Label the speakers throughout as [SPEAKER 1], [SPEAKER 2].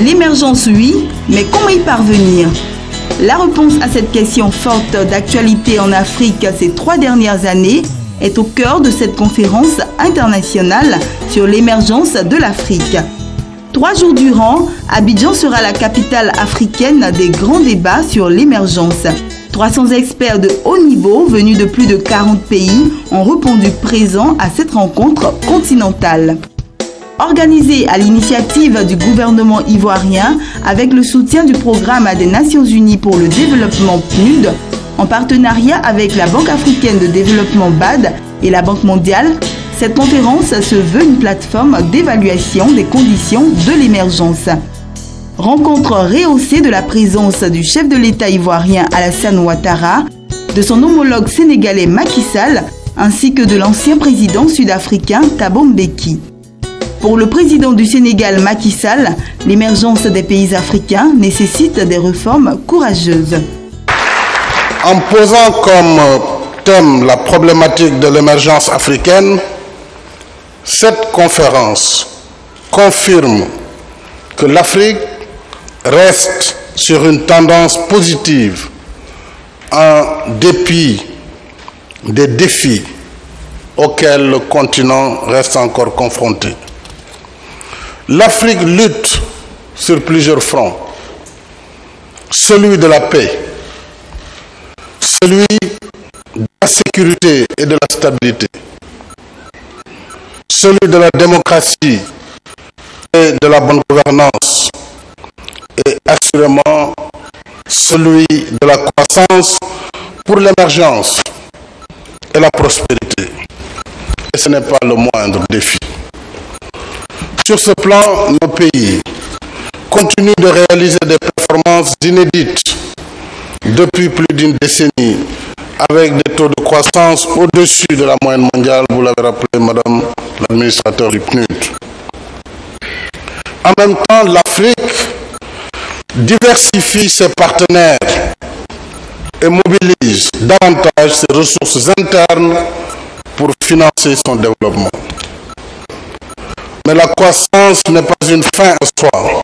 [SPEAKER 1] L'émergence, oui, mais comment y parvenir? La réponse à cette question forte d'actualité en Afrique ces 3 dernières années est au cœur de cette conférence internationale sur l'émergence de l'Afrique. 3 jours durant, Abidjan sera la capitale africaine des grands débats sur l'émergence. 300 experts de haut niveau venus de plus de 40 pays ont répondu présents à cette rencontre continentale. Organisée à l'initiative du gouvernement ivoirien avec le soutien du programme des Nations Unies pour le développement PNUD, en partenariat avec la Banque africaine de développement BAD et la Banque mondiale, cette conférence se veut une plateforme d'évaluation des conditions de l'émergence. Rencontre rehaussée de la présence du chef de l'État ivoirien Alassane Ouattara, de son homologue sénégalais Macky Sall, ainsi que de l'ancien président sud-africain Thabo Mbeki. Pour le président du Sénégal Macky Sall, l'émergence des pays africains nécessite des réformes courageuses.
[SPEAKER 2] En posant comme thème la problématique de l'émergence africaine, cette conférence confirme que l'Afrique reste sur une tendance positive en dépit des défis auxquels le continent reste encore confronté. L'Afrique lutte sur plusieurs fronts. Celui de la paix, celui de la sécurité et de la stabilité, celui de la démocratie et de la bonne gouvernance, et assurément celui de la croissance pour l'émergence et la prospérité. Et ce n'est pas le moindre défi. Sur ce plan, nos pays continuent de réaliser des performances inédites depuis plus d'une décennie, avec des taux de croissance au-dessus de la moyenne mondiale, vous l'avez rappelé, Madame l'administrateur du PNUD. En même temps, l'Afrique diversifie ses partenaires et mobilise davantage ses ressources internes pour financer son développement. Mais la croissance n'est pas une fin en soi.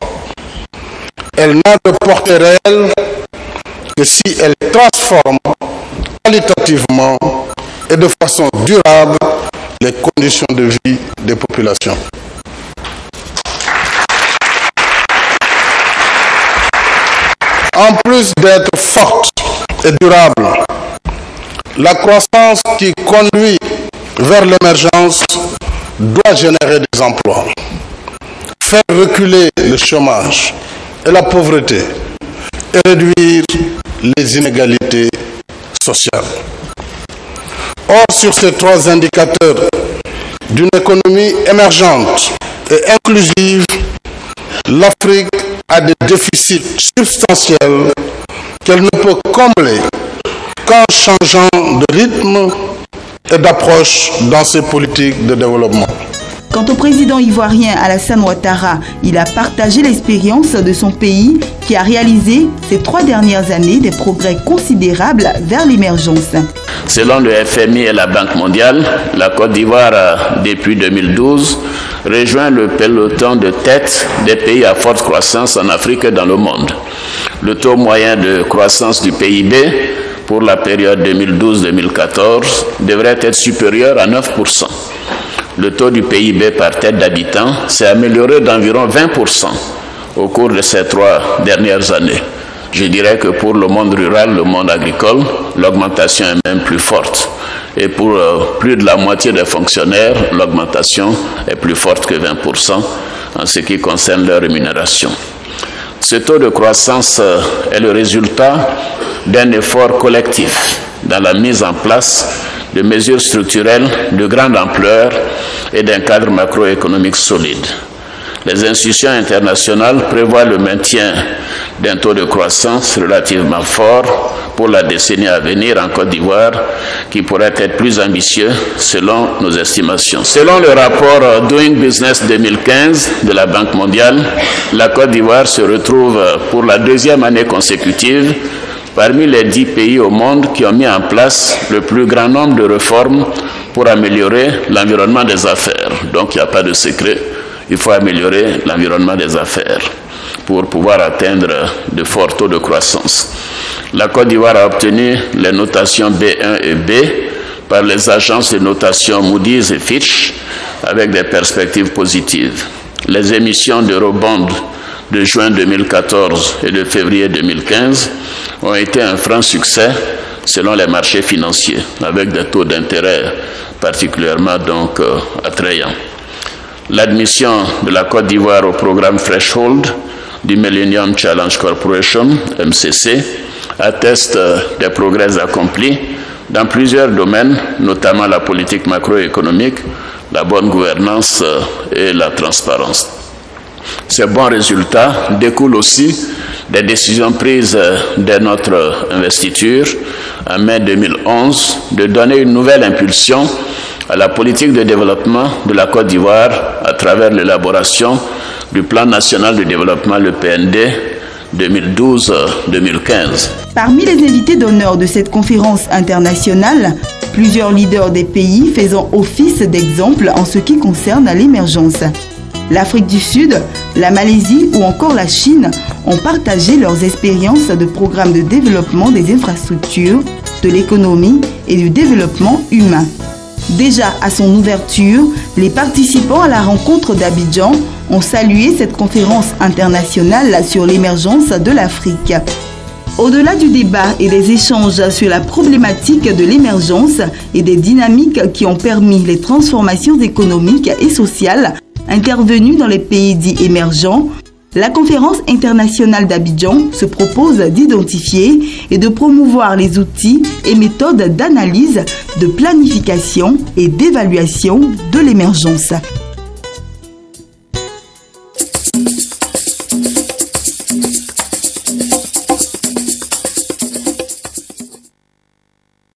[SPEAKER 2] Elle n'a de portée réelle que si elle transforme qualitativement et de façon durable les conditions de vie des populations. En plus d'être forte et durable, la croissance qui conduit vers l'émergence doit générer des emplois, faire reculer le chômage et la pauvreté et réduire les inégalités sociales. Or, sur ces 3 indicateurs d'une économie émergente et inclusive, l'Afrique a des déficits substantiels qu'elle ne peut combler qu'en changeant de rythme et d'approche dans ses politiques de développement.
[SPEAKER 1] Quant au président ivoirien Alassane Ouattara, il a partagé l'expérience de son pays qui a réalisé ces 3 dernières années des progrès considérables vers l'émergence.
[SPEAKER 3] Selon le FMI et la Banque mondiale, la Côte d'Ivoire, depuis 2012, rejoint le peloton de tête des pays à forte croissance en Afrique et dans le monde. Le taux moyen de croissance du PIB pour la période 2012-2014 devrait être supérieur à 9%. Le taux du PIB par tête d'habitant s'est amélioré d'environ 20% au cours de ces 3 dernières années. Je dirais que pour le monde rural, le monde agricole, l'augmentation est même plus forte. Et pour plus de la moitié des fonctionnaires, l'augmentation est plus forte que 20% en ce qui concerne leur rémunération. Ce taux de croissance est le résultat d'un effort collectif dans la mise en place de mesures structurelles de grande ampleur et d'un cadre macroéconomique solide. Les institutions internationales prévoient le maintien d'un taux de croissance relativement fort pour la décennie à venir en Côte d'Ivoire, qui pourrait être plus ambitieux selon nos estimations. Selon le rapport Doing Business 2015 de la Banque mondiale, la Côte d'Ivoire se retrouve pour la 2e année consécutive parmi les 10 pays au monde qui ont mis en place le plus grand nombre de réformes pour améliorer l'environnement des affaires. Donc il n'y a pas de secret, il faut améliorer l'environnement des affaires. pour pouvoir atteindre de forts taux de croissance. La Côte d'Ivoire a obtenu les notations B1 et B par les agences de notation Moody's et Fitch avec des perspectives positives. Les émissions d'Eurobond de juin 2014 et de février 2015 ont été un franc succès selon les marchés financiers, avec des taux d'intérêt particulièrement attrayants. L'admission de la Côte d'Ivoire au programme Threshold du Millennium Challenge Corporation, MCC, atteste des progrès accomplis dans plusieurs domaines, notamment la politique macroéconomique, la bonne gouvernance et la transparence. Ces bons résultats découlent aussi des décisions prises dès notre investiture en mai 2011 de donner une nouvelle impulsion à la politique de développement de la Côte d'Ivoire à travers l'élaboration du Plan national de développement, le PND, 2012-2015.
[SPEAKER 1] Parmi les invités d'honneur de cette conférence internationale, plusieurs leaders des pays faisant office d'exemple en ce qui concerne l'émergence. L'Afrique du Sud, la Malaisie ou encore la Chine ont partagé leurs expériences de programmes de développement des infrastructures, de l'économie et du développement humain. Déjà à son ouverture, les participants à la rencontre d'Abidjan ont salué cette conférence internationale sur l'émergence de l'Afrique. Au-delà du débat et des échanges sur la problématique de l'émergence et des dynamiques qui ont permis les transformations économiques et sociales intervenues dans les pays dits émergents, la conférence internationale d'Abidjan se propose d'identifier et de promouvoir les outils et méthodes d'analyse, de planification et d'évaluation de l'émergence.